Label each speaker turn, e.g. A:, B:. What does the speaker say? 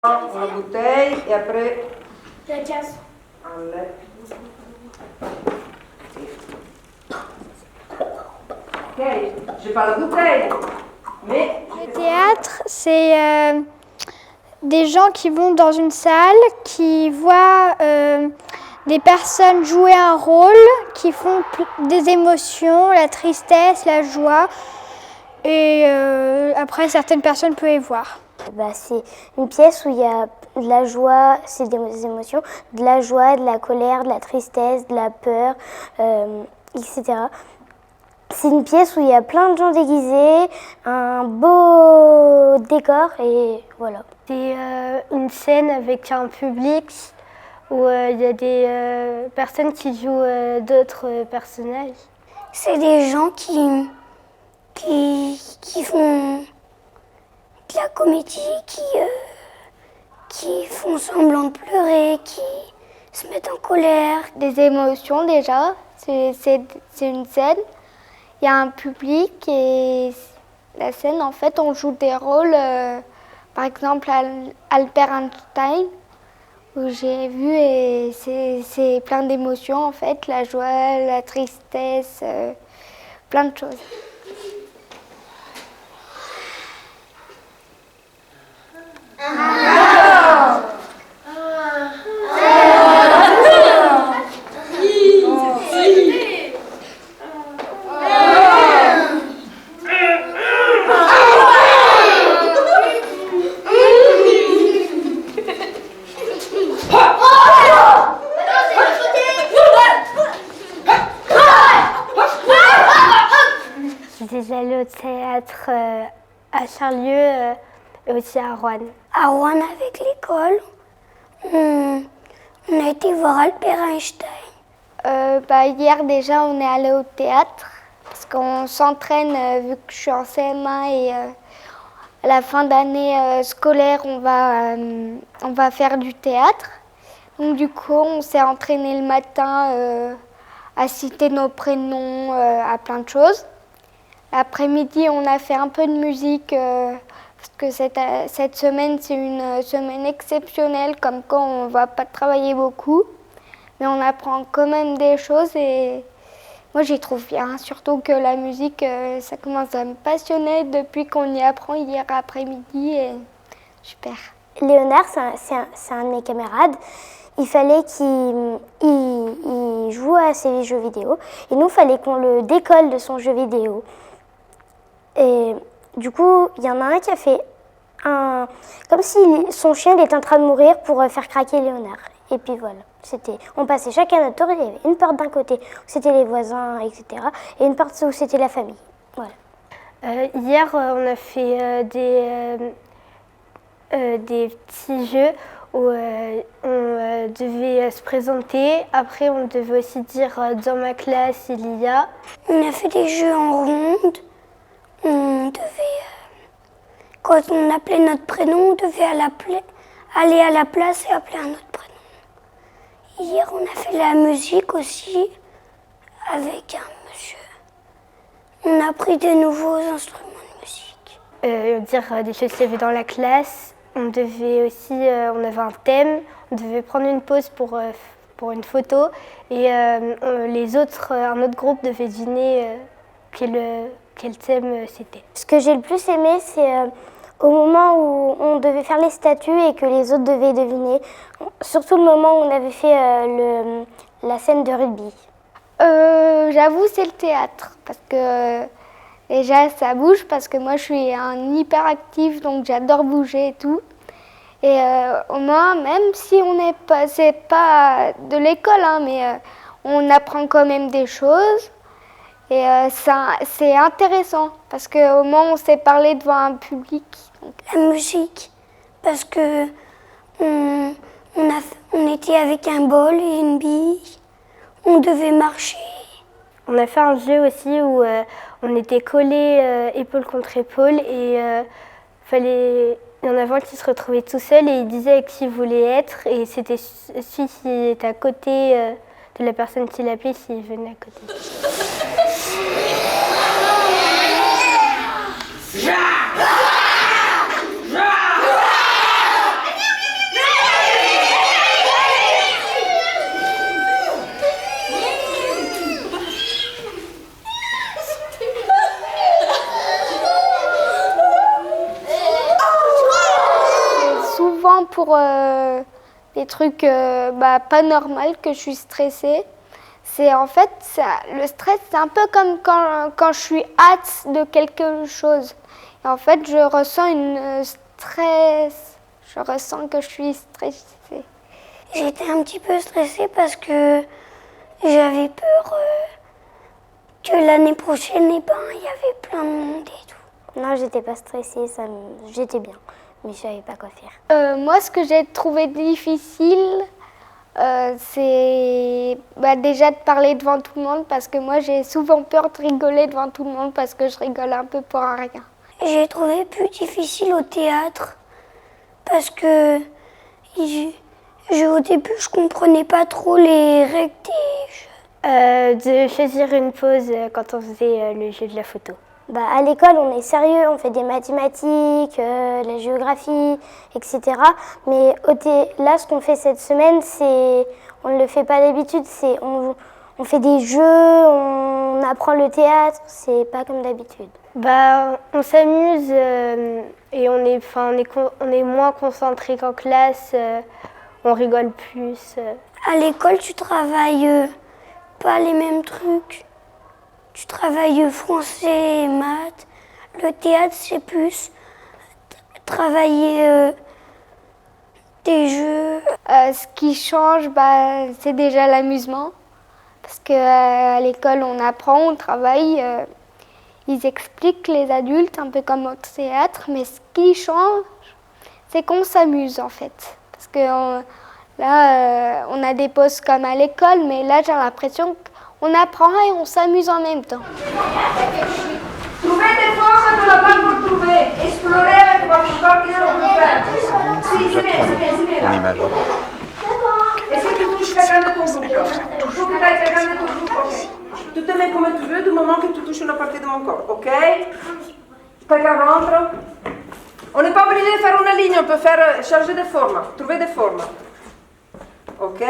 A: Una bouteille et après
B: la casse.
A: Ok, j'ai pas la bouteille. Mais
C: le théâtre, c'est des gens qui vont dans une salle, qui voient des personnes jouer un rôle, qui font des émotions, la tristesse, la joie. Et après, certaines personnes peuvent y voir.
D: C'est une pièce où il y a de la joie, c'est des émotions, de la joie, de la colère, de la tristesse, de la peur, etc. C'est une pièce où il y a plein de gens déguisés, un beau décor et voilà.
C: C'est une scène avec un public où il y a des personnes qui jouent d'autres personnages.
B: C'est des gens qui font de la comédie, qui font semblant de pleurer, qui se mettent en colère.
C: Des émotions déjà, c'est une scène. Il y a un public et la scène, en fait, on joue des rôles, par exemple Albert Einstein, où j'ai vu et c'est plein d'émotions en fait, la joie, la tristesse, plein de choses. J'étais allée au théâtre à Charlieu et aussi à Rouen.
B: À Rouen avec l'école, on a été voir Albert Einstein.
C: Hier déjà on est allé au théâtre parce qu'on s'entraîne vu que je suis en CM1 et à la fin d'année scolaire on va faire du théâtre. Donc du coup on s'est entraîné le matin à citer nos prénoms, à plein de choses. L'après-midi on a fait un peu de musique parce que cette semaine c'est une semaine exceptionnelle comme quoi on ne va pas travailler beaucoup. Mais on apprend quand même des choses et moi j'y trouve bien. Surtout que la musique, ça commence à me passionner depuis qu'on y apprend hier après-midi et super.
D: Léonard, c'est un de mes camarades. Il fallait qu'il joue à ses jeux vidéo et nous, il fallait qu'on le décolle de son jeu vidéo. Et du coup, il y en a un qui a fait comme si son chien était en train de mourir pour faire craquer Léonard. Et puis voilà, on passait chacun à notre tour, il y avait une porte d'un côté où c'était les voisins, etc. et une porte où c'était la famille. Voilà.
C: Hier, on a fait des petits jeux où on devait se présenter. Après, on devait aussi dire dans ma classe, il y a.
B: On a fait des jeux en ronde. On devait, quand on appelait notre prénom, on devait aller à la place et appeler un autre prénom. Hier, on a fait de la musique aussi avec un monsieur. On a appris de nouveaux instruments de musique.
C: Dire des choses qu'il y avait dans la classe. On devait aussi, on avait un thème. On devait prendre une pause pour une photo. Et un autre groupe devait deviner quel thème c'était.
D: Ce que j'ai le plus aimé, c'est au moment où on devait faire les statues et que les autres devaient deviner. Surtout le moment où on avait fait la scène de rugby.
C: J'avoue, c'est le théâtre. Parce que déjà, ça bouge. Parce que moi, je suis un hyperactif, donc j'adore bouger et tout. Et au moins, même si c'est pas de l'école, hein, mais on apprend quand même des choses. Et c'est intéressant. Parce qu'au moins, on sait parler devant un public.
B: La musique, parce que on était avec un bol et une bille, on devait marcher.
C: On a fait un jeu aussi où on était collés épaule contre épaule et il y en avait un qui se retrouvait tout seul et il disait avec qui il voulait être et c'était celui qui était à côté de la personne qui l'appelait s'il venait à côté. souvent pour des trucs pas normaux que je suis stressée. C'est en fait, le stress, c'est un peu comme quand je suis hâte de quelque chose. Et en fait, je ressens une stress. Je ressens que je suis stressée.
B: J'étais un petit peu stressée parce que j'avais peur que l'année prochaine, il y avait plein de monde et tout.
D: Non, j'étais pas stressée, j'étais bien, mais je savais pas quoi faire.
C: Moi, ce que j'ai trouvé difficile, c'est déjà de parler devant tout le monde parce que moi, j'ai souvent peur de rigoler devant tout le monde parce que je rigole un peu pour rien.
B: J'ai trouvé plus difficile au théâtre parce que au début, je comprenais pas trop les règles des jeux.
E: De choisir une pause quand on faisait le jeu de la photo.
D: À l'école, on est sérieux, on fait des mathématiques, la géographie, etc. Mais là, ce qu'on fait cette semaine, on ne le fait pas d'habitude, on fait des jeux, on apprend le théâtre, c'est pas comme d'habitude.
E: On s'amuse et on est moins concentré qu'en classe, on rigole plus.
B: À l'école, tu travailles pas les mêmes trucs. Tu travailles français et maths. Le théâtre, c'est plus travailler des jeux.
C: Ce qui change, c'est déjà l'amusement. Parce qu'à l'école, on apprend, on travaille. Ils expliquent, les adultes, un peu comme au théâtre. Mais ce qui change, c'est qu'on s'amuse, en fait. Parce que là, on a des pauses comme à l'école, mais là, j'ai l'impression qu'on apprend et on s'amuse en même temps.
A: Trouvez des formes de la part pour trouver. Explorer avec votre corps, qu'est-ce qu'on peut faire? Si, c'est bien. Est-ce que tu touches quelqu'un de ton groupe? Il faut que tu ailles quelqu'un de ton groupe, ok? Tu te mets comme tu veux du moment que tu touches une partie de mon corps, ok? Quelqu'un rentre. On n'est pas obligé de faire une ligne, on peut faire changer de forme, trouver des formes. Ok?